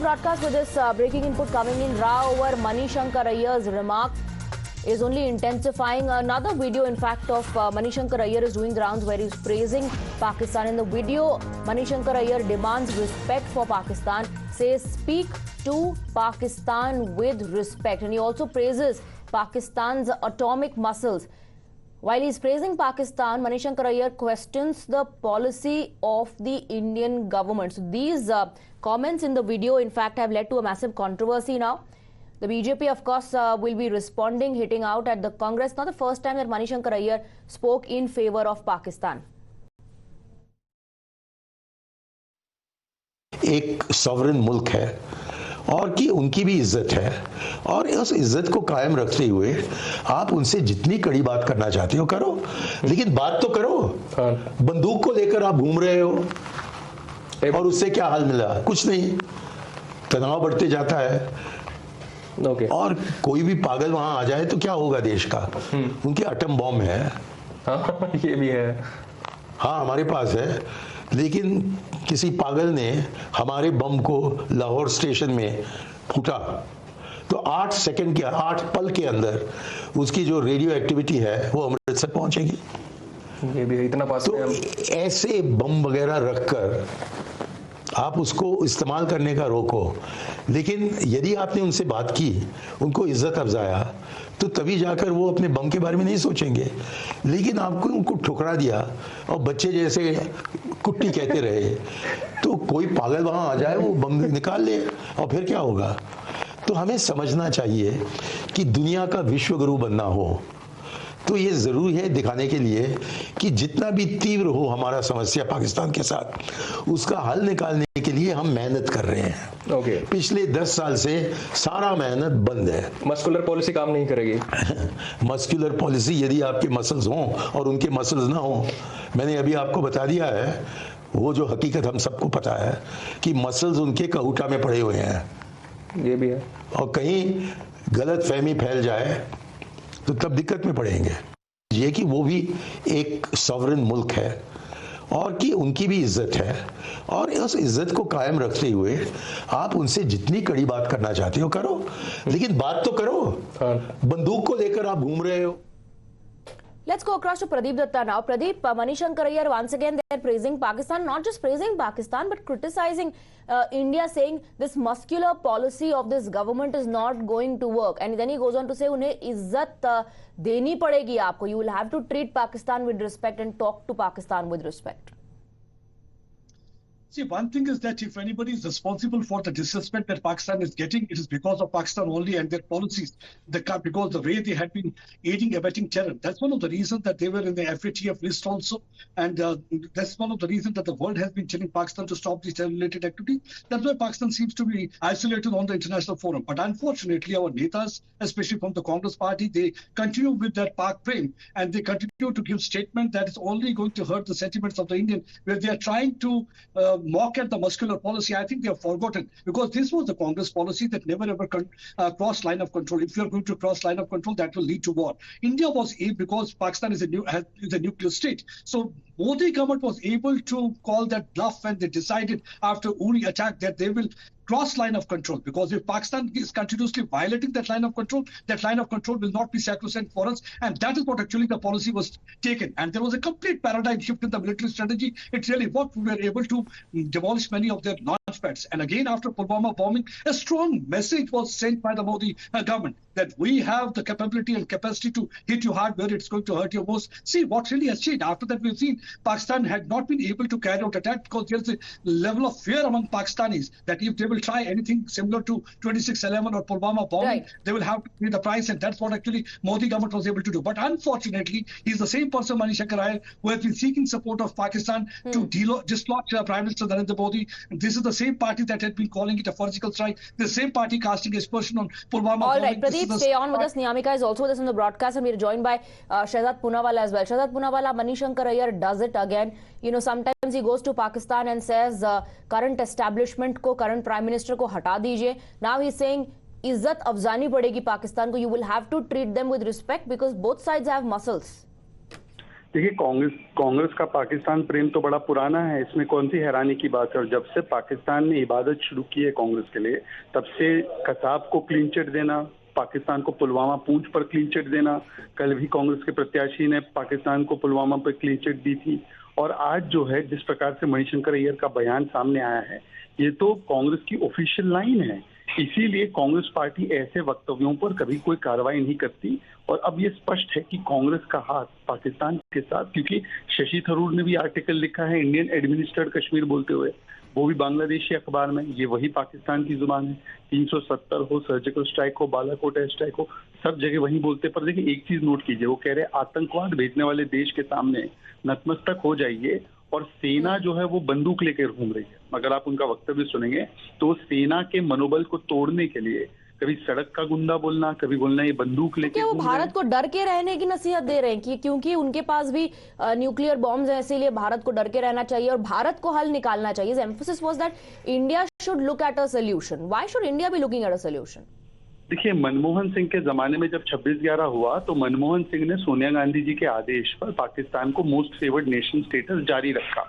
broadcast with this breaking input coming in. Rao over Manishankar Aiyar's remark is only intensifying. Another video, in fact, of Manishankar Aiyar is doing the rounds where he's praising Pakistan. In the video, Manishankar Aiyar demands respect for Pakistan, says speak to Pakistan with respect. And he also praises Pakistan's atomic muscles. While he's praising Pakistan, Manishankar Aiyar questions the policy of the Indian government. So these comments in the video, in fact, have led to a massive controversy now. The BJP, of course, will be responding, hitting out at the Congress. Not the first time that Manishankar Aiyar spoke in favor of Pakistan. एक sovereign मुल्क है और कि उनकी भी इज्जत है और उस इज्जत को कायम रखते हुए आप उनसे जितनी कड़ी बात करना चाहते हो करो, लेकिन बात तो करो। बंदूक को लेकर आप घूम रहे हो और उससे क्या हाल मिला? कुछ नहीं, तनाव बढ़ते जाता है। और कोई भी पागल वहां आ जाए तो क्या होगा देश का? उनके एटम बॉम्ब है। ये भी है। हाँ, हमारे पास है, लेकिन किसी पागल ने हमारे बम को लाहौर स्टेशन में फूटा तो 8 सेकंड के 8 पल के अंदर उसकी जो रेडियो एक्टिविटी है वो अमृतसर पहुंचेगी। ये भी इतना पास तो ऐसे बम वगैरह रखकर आप उसको इस्तेमाल करने का रोको। लेकिन यदि आपने उनसे बात की, उनको इज्जत अफजाया, तो तभी जाकर वो अपने बम के बारे में नहीं सोचेंगे। लेकिन आपको उनको ठुकरा दिया और बच्चे जैसे कुट्टी कहते रहे, तो कोई पागल वहां आ जाए, वो बम निकाल ले और फिर क्या होगा? तो हमें समझना चाहिए कि दुनिया का विश्व गुरु बनना हो तो ये जरूरी है दिखाने के लिए कि जितना भी तीव्र हो हमारा समस्या पाकिस्तान के साथ, उसका हल निकालने के लिए हम मेहनत कर रहे हैं। पिछले 10 साल से सारा मेहनत बंद है। मस्कुलर पॉलिसी काम नहीं करेगी। मस्कुलर पॉलिसी यदि आपके मसल्स हों और उनके मसल्स ना हों, मैंने अभी आपको बता दिया है वो जो हकीकत हम सबको पता है कि मसल्स उनके कहूटा में पड़े हुए हैं। ये भी है। और कहीं गलत फहमी फैल जाए तो तब दिक्कत में पड़ेंगे। ये कि वो भी एक सॉवरेन मुल्क है और कि उनकी भी इज्जत है और उस इज्जत को कायम रखते हुए आप उनसे जितनी कड़ी बात करना चाहते हो करो, लेकिन बात तो करो। बंदूक को लेकर आप घूम रहे हो। Let's go across to Pradeep Datta now. Pradeep, Manishankar Aiyar once again they're praising Pakistan, not just praising Pakistan but criticizing India, saying this muscular policy of this government is not going to work. And then he goes on to say, "Unhe izzat deni padegi aapko. You will have to treat Pakistan with respect and talk to Pakistan with respect." See, one thing is that if anybody is responsible for the disrespect that Pakistan is getting, it is because of Pakistan only and their policies. Because the way they had been aiding, abetting terror. That's one of the reasons that they were in the FATF list also. And that's one of the reasons that the world has been telling Pakistan to stop these terror-related activities. That's why Pakistan seems to be isolated on the international forum. But unfortunately, our netas, especially from the Congress party, they continue with that Pak Prem and they continue to give statement that is only going to hurt the sentiments of the Indian, where they are trying to mock at the muscular policy. I think they have forgotten, because this was the Congress policy that never ever crossed line of control. If you're going to cross line of control, that will lead to war. India was because Pakistan is a nuclear state. So Modi government was able to call that bluff when they decided after Uri attack that they will cross line of control, because if Pakistan is continuously violating that line of control will not be sacrosanct for us. And that is what actually the policy was taken. And there was a complete paradigm shift in the military strategy. It really worked. We were able to demolish many of their launch pads. And again, after Pulwama bombing, a strong message was sent by the Modi government that we have the capability and capacity to hit you hard where it's going to hurt you most. See, what really has changed. After that, we've seen Pakistan had not been able to carry out attack because there's a level of fear among Pakistanis that if they will try anything similar to 26/11 or Pulwama bombing, they will have to pay the price. And that's what actually Modi government was able to do. But unfortunately, he's the same person, Manishankar Aiyar, who has been seeking support of Pakistan to dislodge Prime Minister Narendra Modi. And this is the same party that had been calling it a surgical strike. The same party casting aspersion on Pulwama bombing. All right, Pradeep, stay on with us. Niyamika is also with us on the broadcast, and we're joined by Shehzad Poonawalla as well. Shehzad Poonawalla, Manishankar Aiyar does it again. You know, sometimes he goes to Pakistan and says, current establishment ko, current Prime Minister ko hata dijiye. Now he's saying, izzat afzani padegi Pakistan ko. You will have to treat them with respect because both sides have muscles. देखिए, कांग्रेस का पाकिस्तान प्रेम तो बड़ा पुराना है, इसमें कौन सी हैरानी की बात है। और जब से पाकिस्तान ने इबादत शुरू की है कांग्रेस के लिए, तब से कसाब को क्लीन चिट देना, पाकिस्तान को पुलवामा पूंछ पर क्लीन चिट देना, कल भी कांग्रेस के प्रत्याशी ने पाकिस्तान को पुलवामा पर क्लीन चिट दी थी। और आज जो है जिस प्रकार से मणिशंकर अय्यर का बयान सामने आया है, ये तो कांग्रेस की ऑफिशियल लाइन है। इसीलिए कांग्रेस पार्टी ऐसे वक्तव्यों पर कभी कोई कार्रवाई नहीं करती। और अब ये स्पष्ट है कि कांग्रेस का हाथ पाकिस्तान के साथ, क्योंकि शशि थरूर ने भी आर्टिकल लिखा है इंडियन एडमिनिस्ट्रेड कश्मीर बोलते हुए, वो भी बांग्लादेशी अखबार में, ये वही पाकिस्तान की जुबान है। 370 हो, सर्जिकल स्ट्राइक हो, बालाकोट एयर स्ट्राइक हो, सब जगह वही बोलते। पर देखिए एक चीज नोट कीजिए, वो कह रहे हैं आतंकवाद भेजने वाले देश के सामने नतमस्तक हो जाइए। और सेना जो है वो बंदूक लेकर घूम रही है। अगर आप उनका वक्तव्य सुनेंगे तो सेना के मनोबल को तोड़ने के लिए कभी सड़क का गुंडा बोलना, कभी बोलना ये बंदूक लेके क्या वो भारत को डर के रहने की नसीहत दे रहे हैं कि क्योंकि उनके पास भी न्यूक्लियर बॉम्ब्स हैं, इसीलिए भारत को डर के रहना चाहिए और भारत को हल निकालना चाहिए? Emphasis was that India should look at a solution. Why should India be looking at a solution? देखिए, मनमोहन सिंह के जमाने में जब 26/11 हुआ तो मनमोहन सिंह ने सोनिया गांधी जी के आदेश पर पाकिस्तान को मोस्ट फेवर्ड नेशन स्टेटस जारी रखा।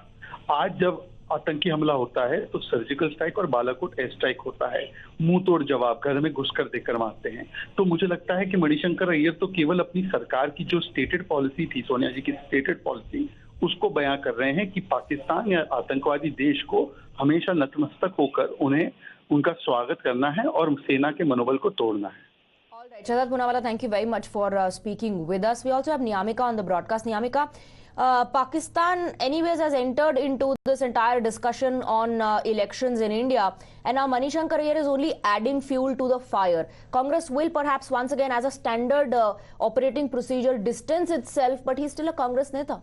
आज जब आतंकी हमला होता है तो सर्जिकल स्ट्राइक और बालाकोट एयर स्ट्राइक होता है, मुंह तोड़ जवाब घर में घुसकर देकर मारते हैं। तो मुझे लगता है कि मणिशंकर अय्यर तो केवल अपनी सरकार की जो स्टेटेड पॉलिसी थी, सोनिया जी की स्टेटेड पॉलिसी, उसको बयां कर रहे हैं कि पाकिस्तान या आतंकवादी देश को हमेशा नतमस्तक होकर उन्हें उनका स्वागत करना है और सेना के मनोबल को तोड़ना है। All right, Shadat Poonawalla, thank you very much for speaking with us. We also have Niyamika on the broadcast. Niyamika, Pakistan anyways has entered into this entire discussion on elections in India, and now Manishankar Aiyar is only adding fuel to the fire. Congress will perhaps once again, as a standard operating procedure, distance itself, but he's still a Congress neta.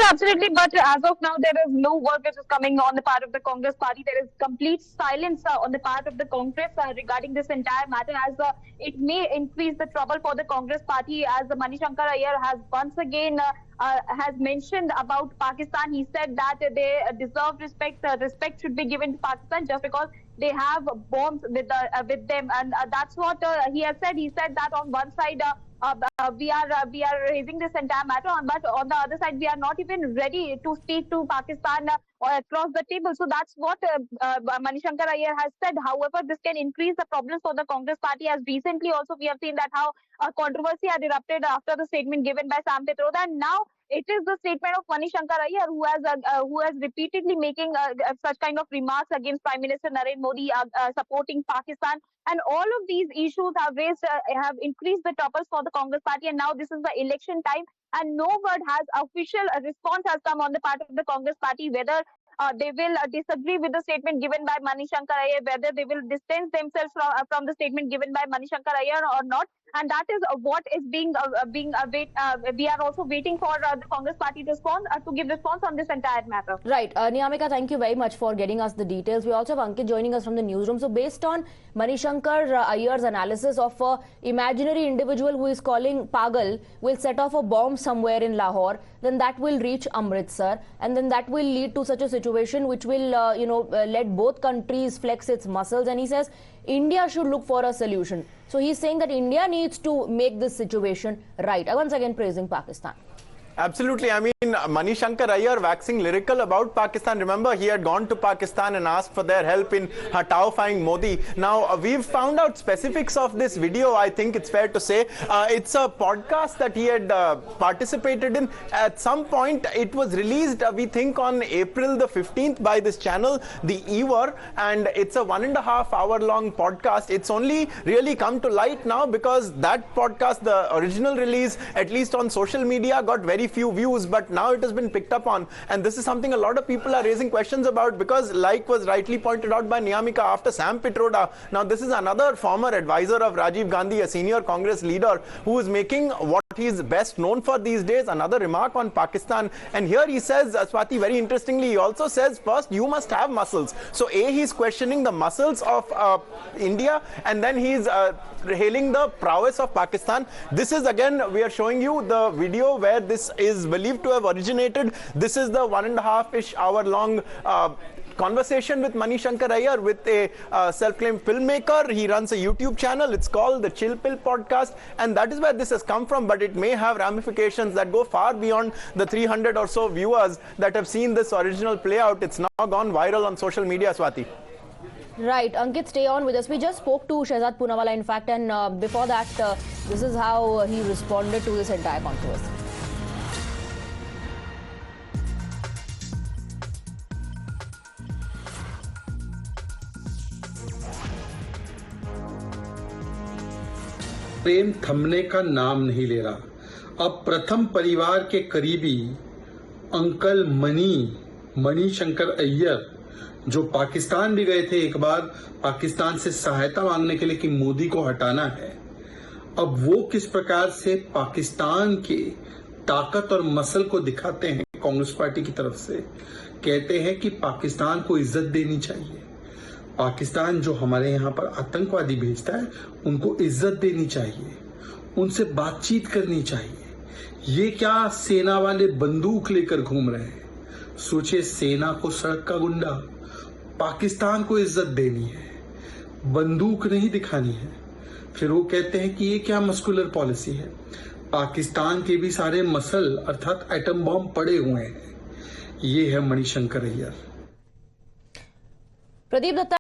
Absolutely, but as of now, there is no word which is coming on the part of the Congress party. There is complete silence on the part of the Congress regarding this entire matter, as it may increase the trouble for the Congress party, as Manishankar Aiyar has once again has mentioned about Pakistan. He said that they deserve respect. Respect should be given to Pakistan just because they have bombs with them, and that's what he has said. He said that on one side we are raising this entire matter, but on the other side we are not even ready to speak to Pakistan or across the table. So that's what Manishankar Aiyar has said. However, this can increase the problems for the Congress party, as recently also we have seen that how a controversy had erupted after the statement given by Sam Pitroda, and now it is the statement of Manishankar Aiyar who has repeatedly making such kind of remarks against Prime Minister Narendra Modi, supporting Pakistan, and all of these issues have increased the troubles for the Congress party. And now this is the election time, and no word has official response has come on the part of the Congress party whether they will disagree with the statement given by Manishankar Aiyar, whether they will distance themselves from the statement given by Manishankar Aiyar or not. And that is what is being we are also waiting for the Congress party to respond to give response on this entire matter. Right, Niyamika, thank you very much for getting us the details. We also have Ankit joining us from the newsroom. So based on Manishankar Aiyar's analysis of an imaginary individual who is calling Pagal will set off a bomb somewhere in Lahore, then that will reach Amritsar, and then that will lead to such a situation which will let both countries flex its muscles. And he says India should look for a solution. So he's saying that India needs to make this situation right. Once again praising Pakistan. Absolutely. I mean, Manishankar Aiyar waxing lyrical about Pakistan. Remember, he had gone to Pakistan and asked for their help in hataifying Modi. Now, we've found out specifics of this video, I think it's fair to say. It's a podcast that he had participated in. At some point, it was released, we think, on April the 15th by this channel, The Ever, and it's a 1.5 hour long podcast. It's only really come to light now because that podcast, the original release, at least on social media, got very few views, but now it has been picked up on, and this is something a lot of people are raising questions about because, like was rightly pointed out by Niyamika, after Sam Pitroda, now this is another former advisor of Rajiv Gandhi, a senior Congress leader, who is making what he is best known for these days, another remark on Pakistan. And here he says, Swati, very interestingly, he also says, first, you must have muscles. So he's questioning the muscles of India, and then he's hailing the prowess of Pakistan. This is, again, we are showing you the video where this is believed to have originated. This is the 1.5-ish hour long conversation with Manishankar Iyer, with a self-claimed filmmaker. He runs a YouTube channel. It's called the Chill Pill Podcast, and that is where this has come from. But it may have ramifications that go far beyond the 300 or so viewers that have seen this original play out. It's now gone viral on social media, Swati. Right, Ankit, stay on with us. We just spoke to Shehzad Poonawalla, in fact, and before that, this is how he responded to this entire controversy. प्रेम थमने का नाम नहीं ले रहा। अब प्रथम परिवार के करीबी अंकल मणिशंकर अय्यर, जो पाकिस्तान भी गए थे एक बार पाकिस्तान से सहायता मांगने के लिए कि मोदी को हटाना है, अब वो किस प्रकार से पाकिस्तान के ताकत और मसल को दिखाते हैं कांग्रेस पार्टी की तरफ से। कहते हैं कि पाकिस्तान को इज्जत देनी चाहिए, पाकिस्तान जो हमारे यहाँ पर आतंकवादी भेजता है उनको इज्जत देनी चाहिए, उनसे बातचीत करनी चाहिए। ये क्या सेना वाले बंदूक लेकर घूम रहे हैं? सोचिए, सेना को सड़क का गुंडा, पाकिस्तान को इज्जत देनी है, बंदूक नहीं दिखानी है। फिर वो कहते हैं कि ये क्या मस्कुलर पॉलिसी है। पाकिस्तान के भी सारे मसल अर्थात एटम बॉम्ब पड़े हुए हैं। ये है मणिशंकर अय्यर। प्रदीप दत्ता